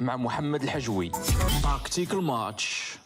مع محمد الحجوي. تاكتيك الماتش.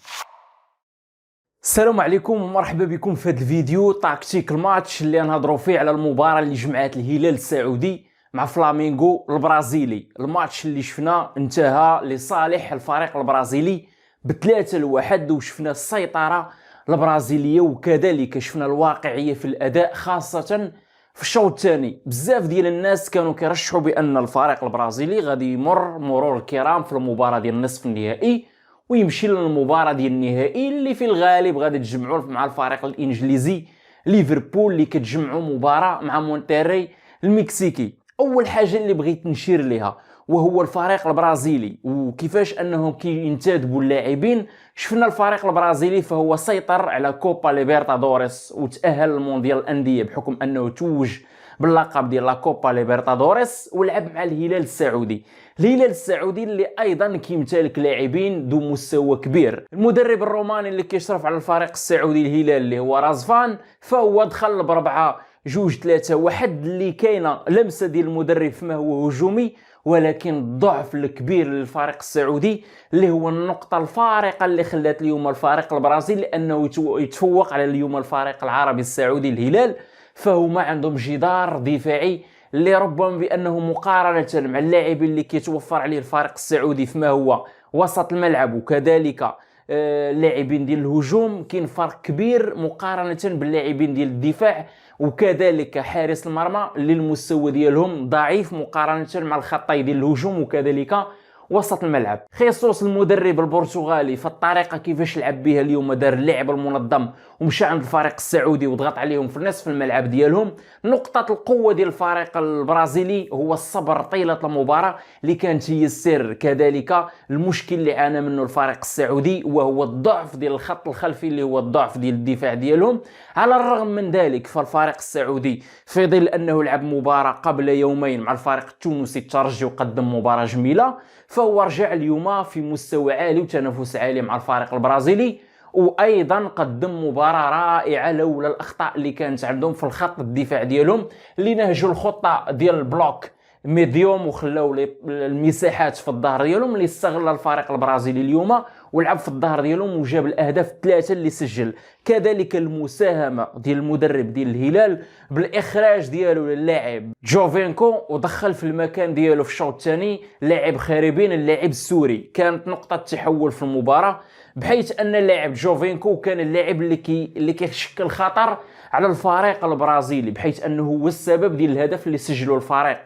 السلام عليكم ومرحبا بكم في هذا الفيديو تاكتيك الماتش اللي نهضروا فيه على المباراة اللي جمعت الهلال السعودي مع فلامينغو البرازيلي. الماتش اللي شفناه انتهى لصالح الفريق البرازيلي ب3-1 وشفنا السيطرة البرازيلية وكذلك شفنا الواقعية في الأداء، خاصة في الشوط الثاني. بزاف ديال الناس كانوا كيرشحوا بأن الفريق البرازيلي غادي يمر مرور الكرام في المباراة ديال النصف النهائي ويمشي للمباراة ديال النهائي اللي في الغالب غادي تجمعوا مع الفريق الانجليزي ليفربول اللي كتجمعوا مباراة مع مونتيري المكسيكي. اول حاجة اللي بغيت نشير ليها وهو الفريق البرازيلي وكيفاش انهم كينتدبوا اللاعبين. شفنا الفريق البرازيلي فهو سيطر على كوبا ليبرتادوريس وتأهل للمونديال الأندية بحكم انه توج باللقب ديال لا كوبا ليبرتادوريس ولعب مع الهلال السعودي. الهلال السعودي اللي ايضا كيمتلك لاعبين ذو مستوى كبير. المدرب الروماني اللي كيشرف على الفريق السعودي الهلال اللي هو رازفان فهو دخل ب4-2-3-1 اللي كاينه لمسه ديال المدرب فيما هو هجومي، ولكن الضعف الكبير للفريق السعودي اللي هو النقطه الفارقه اللي خلات اليوم الفريق البرازيلي لانه يتفوق على اليوم الفريق العربي السعودي الهلال. فهما عندهم جدار دفاعي اللي ربما بانه مقارنه مع اللاعبين اللي كيتوفر عليه الفريق السعودي فيما هو وسط الملعب وكذلك اللاعبين ديال الهجوم كاين فرق كبير مقارنه باللاعبين ديال الدفاع وكذلك حارس المرمى اللي المستوى ديالهم ضعيف مقارنه مع الخطي ديال الهجوم وكذلك وسط الملعب. خيسوس المدرب البرتغالي فالطريقه كيفاش لعب بها اليوم دار اللعب المنظم ومشى عند الفريق السعودي وضغط عليهم في نصف الملعب ديالهم. نقطه القوه ديال الفريق البرازيلي هو الصبر طيله المباراه اللي كانت هي السر، كذلك المشكل اللي عانى منه الفريق السعودي وهو الضعف ديال الخط الخلفي اللي هو الضعف ديال الدفاع ديالهم. على الرغم من ذلك فالفريق السعودي في ظل انه لعب مباراه قبل يومين مع الفريق التونسي الترجي وقدم مباراه جميله، فهو رجع اليوم في مستوى عالي وتنافس عالي مع الفريق البرازيلي وايضا قدم مباراه رائعه لولا الاخطاء اللي كانت عندهم في الخط الدفاع ديالهم اللي نهجوا الخطه ديال البلوك ميديوم وخلاو المساحات في الظهر ديالهم اللي استغل الفريق البرازيلي اليوم ولعب في الظهر ديالهم وجاب الاهداف الثلاثه اللي سجل. كذلك المساهمه ديال المدرب ديال الهلال بالاخراج ديالو للاعب جوفينكو ودخل في المكان ديالو في الشوط الثاني لاعب خاربين اللاعب السوري. كانت نقطه تحول في المباراه بحيث ان اللاعب جوفينكو كان اللاعب اللي كيشكل خطر على الفريق البرازيلي بحيث انه هو السبب ديال الهدف اللي سجله الفريق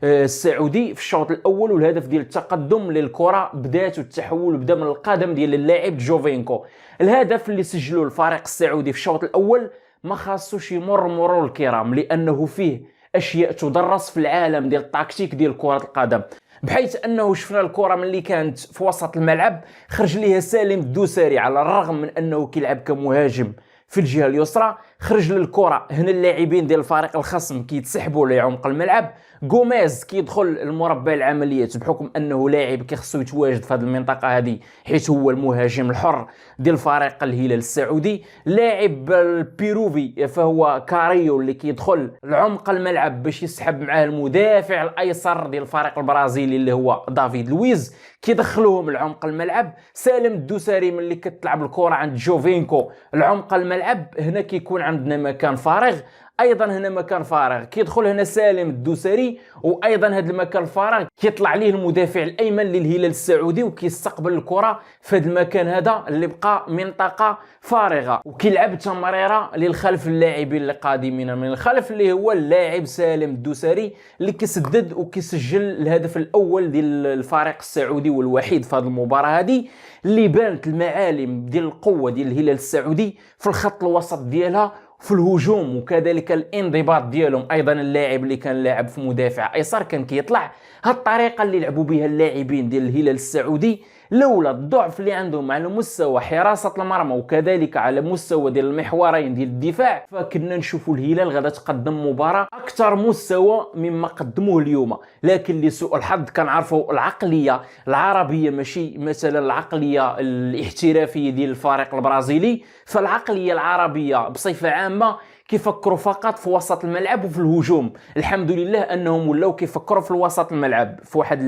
السعودي في الشوط الاول والهدف ديال التقدم للكره بدات التحول بدا من القدم ديال اللاعب جوفينكو. الهدف اللي سجله الفريق السعودي في الشوط الاول ما خاصوش يمر مرور الكرام لانه فيه اشياء تدرس في العالم ديال التكتيك ديال كره القدم، بحيث انه شفنا الكره ملي كانت في وسط الملعب خرج ليها سالم الدوسري على الرغم من انه كيلعب كمهاجم في الجهه اليسرى، خرج للكره هنا اللاعبين ديال الفريق الخصم كيتسحبوا لعمق الملعب. غوميز كيدخل المربع العمليات بحكم انه لاعب كيخصو يتواجد في هذه المنطقه هذه حيث هو المهاجم الحر ديال فريق الهلال السعودي. لاعب البيروفي فهو كاريو اللي كيدخل لعمق الملعب باش يسحب معاه المدافع الايسر ديال الفريق البرازيلي اللي هو دافيد لويز كيدخلوهم لعمق الملعب. سالم الدوسري ملي كتلعب الكره عند جوفينكو لعمق الملعب هنا كيكون عندنا مكان فارغ، ايضا هنا مكان فارغ كيدخل هنا سالم الدوسري وايضا هذا المكان الفارغ كيطلع ليه المدافع الايمن للهلال السعودي وكيستقبل الكره في هذا المكان هذا اللي بقى منطقه فارغه وكيلعب تمريره للخلف اللاعبين اللي قادمين من الخلف اللي هو اللاعب سالم الدوسري اللي كيسدد وكيسجل الهدف الاول ديال الفريق السعودي والوحيد في هذه المباراه هذه اللي بانت المعالم ديال القوه ديال الهلال السعودي في الخط الوسط ديالها في الهجوم وكذلك الانضباط ديالهم. ايضا اللاعب اللي كان لاعب في مدافع ايسر كان كيطلع. هاد الطريقه اللي لعبوا بها اللاعبين ديال الهلال السعودي لولا الضعف اللي عندهم على مستوى حراسه المرمى وكذلك على مستوى ديال المحورين ديال الدفاع فكنا نشوفوا الهلال غادا تقدم مباراه اكثر مستوى مما قدموه اليوم. لكن لسوء الحظ كنعرفوا العقليه العربيه ماشي مثلا العقليه الاحترافيه ديال الفريق البرازيلي، فالعقليه العربيه بصفه عامه كيفكروا فقط في وسط الملعب وفي الهجوم. الحمد لله انهم ولاو كيفكروا في وسط الملعب. في واحد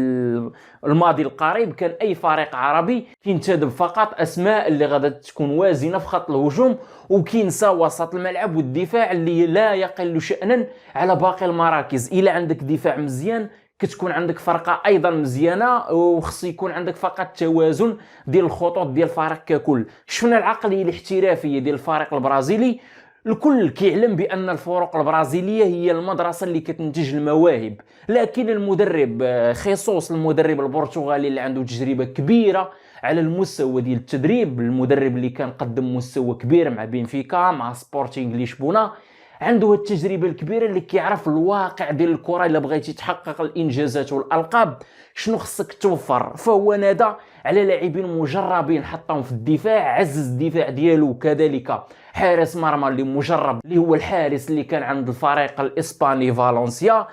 الماضي القريب كان اي فريق عربي كينتدب فقط اسماء اللي غادا تكون وازنه في خط الهجوم، وكينسى وسط الملعب والدفاع اللي لا يقل شأنا على باقي المراكز. الا عندك دفاع مزيان كتكون عندك فرقه ايضا مزيانه، وخص يكون عندك فقط توازن ديال الخطوط ديال الفريق ككل. شفنا العقليه الاحترافيه ديال الفريق البرازيلي. الكل كيعلم بان الفرق البرازيليه هي المدرسه اللي كتنتج المواهب، لكن المدرب خيسوس، المدرب البرتغالي اللي عنده تجربه كبيره على المستوى ديال التدريب، المدرب اللي كان قدم مستوى كبير مع بنفيكا مع سبورتينغ لشبونه، عنده التجربه الكبيره اللي كيعرف الواقع ديال الكره. الا بغيتي تحقق الانجازات والالقاب شنو خصك توفر، فهو نادى على لاعبين مجربين حطهم في الدفاع، عزز الدفاع ديالو، كذلك حارس مرمى اللي مجرب اللي هو الحارس اللي كان عند الفريق الاسباني فالنسيا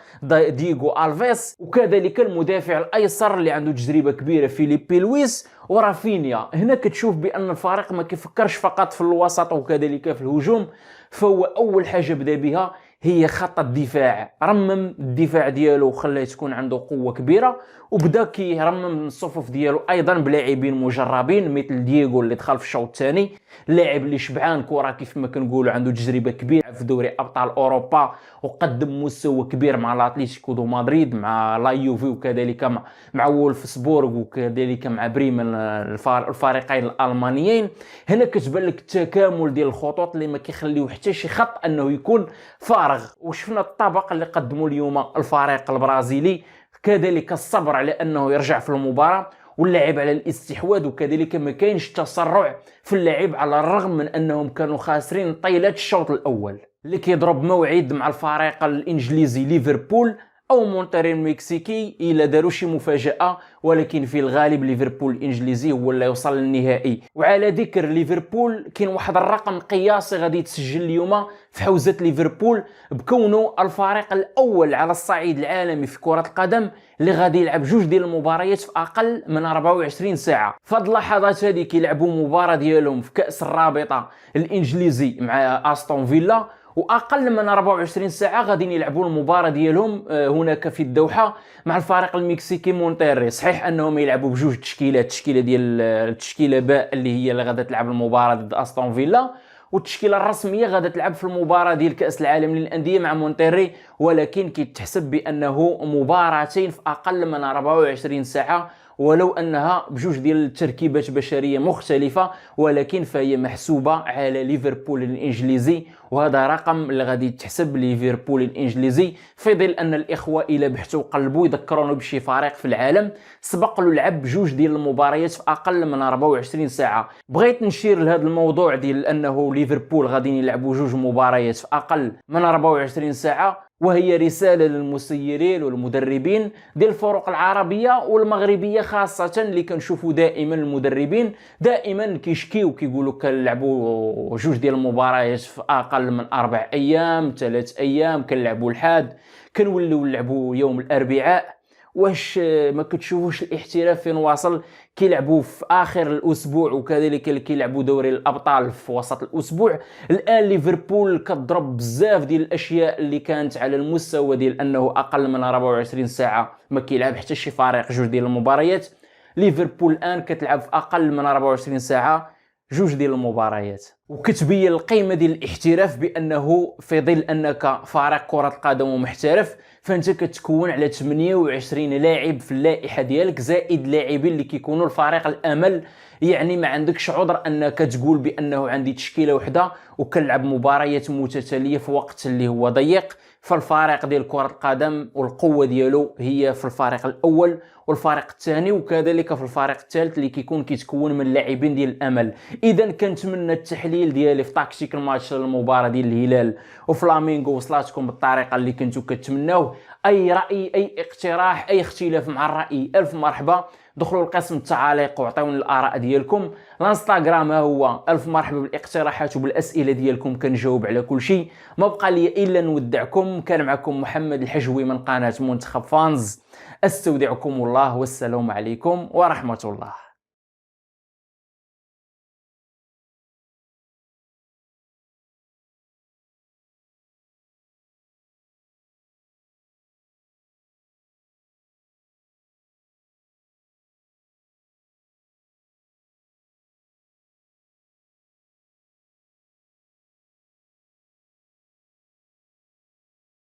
دييغو الفيس، وكذلك المدافع الايسر اللي عنده تجربه كبيره فيليبي لويس ورافينيا. هنا كتشوف بان الفريق ما كيفكرش فقط في الوسط وكذلك في الهجوم، فهو اول حاجه بدا بها هي خط الدفاع. رمم الدفاع ديالو وخلاه تكون عنده قوه كبيره، وبدا كيرمم الصفوف ديالو ايضا بلاعبين مجربين مثل دييغو اللي دخل في الشوط الثاني، لاعب اللي شبعان كره كيف ما كنقولوا، عنده تجربه كبيره في دوري ابطال اوروبا وقدم مستوى كبير مع الاتليتيكو دو مدريد، مع لا يوفي، وكذلك مع وولفسبورغ، وكذلك مع بريمن، الفريقين الالمانيين. هنا كتبان لك التكامل ديال الخطوط اللي ما كيخليو حتى شي خط انه يكون فارغ. وشفنا الطبق اللي قدموا اليوم الفريق البرازيلي، كذلك الصبر على انه يرجع في المباراه واللعب على الاستحواذ، وكذلك ما كاينش تسرع في اللعب على الرغم من انهم كانوا خاسرين طيله الشوط الاول. اللي كيضرب موعد مع الفريق الانجليزي ليفربول او مونتري المكسيكي الا داروا شي مفاجاه، ولكن في الغالب ليفربول الانجليزي هو اللي يوصل للنهائي. وعلى ذكر ليفربول، كاين واحد الرقم قياسي غادي يتسجل اليوم في حوزه ليفربول بكونه الفريق الاول على الصعيد العالمي في كره القدم اللي غادي يلعب جوج ديال المباريات في اقل من 24 ساعه. فهاد اللحظات هذه كيلعبوا مباراه ديالهم في كاس الرابطه الانجليزي مع استون فيلا، واقل من 24 ساعه غادي يلعبوا المباراه ديالهم هناك في الدوحه مع الفريق المكسيكي مونتيري. صحيح انهم يلعبوا بجوج تشكيلات، التشكيله ديال التشكيله باء اللي هي اللي غادا تلعب المباراه ضد استون فيلا، والتشكيله الرسميه غادا تلعب في المباراه ديال كاس العالم للانديه مع مونتيري، ولكن كيتحسب بانه مباراتين في اقل من 24 ساعه، ولو انها بجوج ديال التركيبات بشريه مختلفه، ولكن فهي محسوبه على ليفربول الانجليزي. وهذا رقم اللي غادي تحسب ليفربول الانجليزي في ظل ان الاخوه الى بحثوا قلبوا يذكرونا بشي فريق في العالم سبق له لعب بجوج ديال المباريات في اقل من 24 ساعه. بغيت نشير لهذا الموضوع ديال انه ليفربول غادي يلعبوا جوج مباريات في اقل من 24 ساعه، وهي رسالة للمسيرين والمدربين ديال الفرق العربية والمغربية خاصة، اللي كنشوفوا دائما المدربين دائما كيشكيو كيقولوا كنلعبوا جوج ديال المباريات في اقل من 4 ايام 3 ايام، كنلعبوا الحاد، كنوليو نلعبوا يوم الاربعاء. واش ما كتشوفوش الاحتراف فين واصل؟ كيلعبوا في اخر الاسبوع وكذلك كيلعبوا دوري الابطال في وسط الاسبوع. الان ليفربول كتضرب بزاف ديال الاشياء اللي كانت على المستوى ديال انه اقل من 24 ساعه ما كيلعب حتى شي فريق جوج ديال المباريات. ليفربول الان كتلعب في اقل من 24 ساعه جوج ديال المباريات، وكتبين القيمه ديال الاحتراف بانه في ظل انك فريق كره القدم ومحترف فانت كتكون على 28 لاعب في اللائحه ديالك، زائد لاعبين اللي كيكونوا الفريق الامل. يعني ما عندكش عذر انك تقول بانه عندي تشكيله وحده وكنلعب مباريات متتاليه في وقت اللي هو ضيق. فالفريق ديال كره القدم والقوه ديالو هي في الفريق الاول والفريق الثاني، وكذلك في الفريق الثالث اللي كيتكون من لاعبين ديال الامل. اذا كنتمنى التحليل ديالي في تاكتيك الماتش المباراه ديال الهلال وفلامينغو وصلاتكم بالطريقه اللي كنتو كتمناو. اي راي، اي اقتراح، اي اختلاف مع الراي، الف مرحبا. دخلوا لقسم التعاليق وعطيوني الاراء ديالكم. الانستغرام ها هو، الف مرحبا بالاقتراحات وبالاسئله ديالكم، كنجاوب على كل شيء. ما بقى لي الا نودعكم. كان معكم محمد الحجوي من قناه منتخب فانز. استودعكم الله والسلام عليكم ورحمه الله.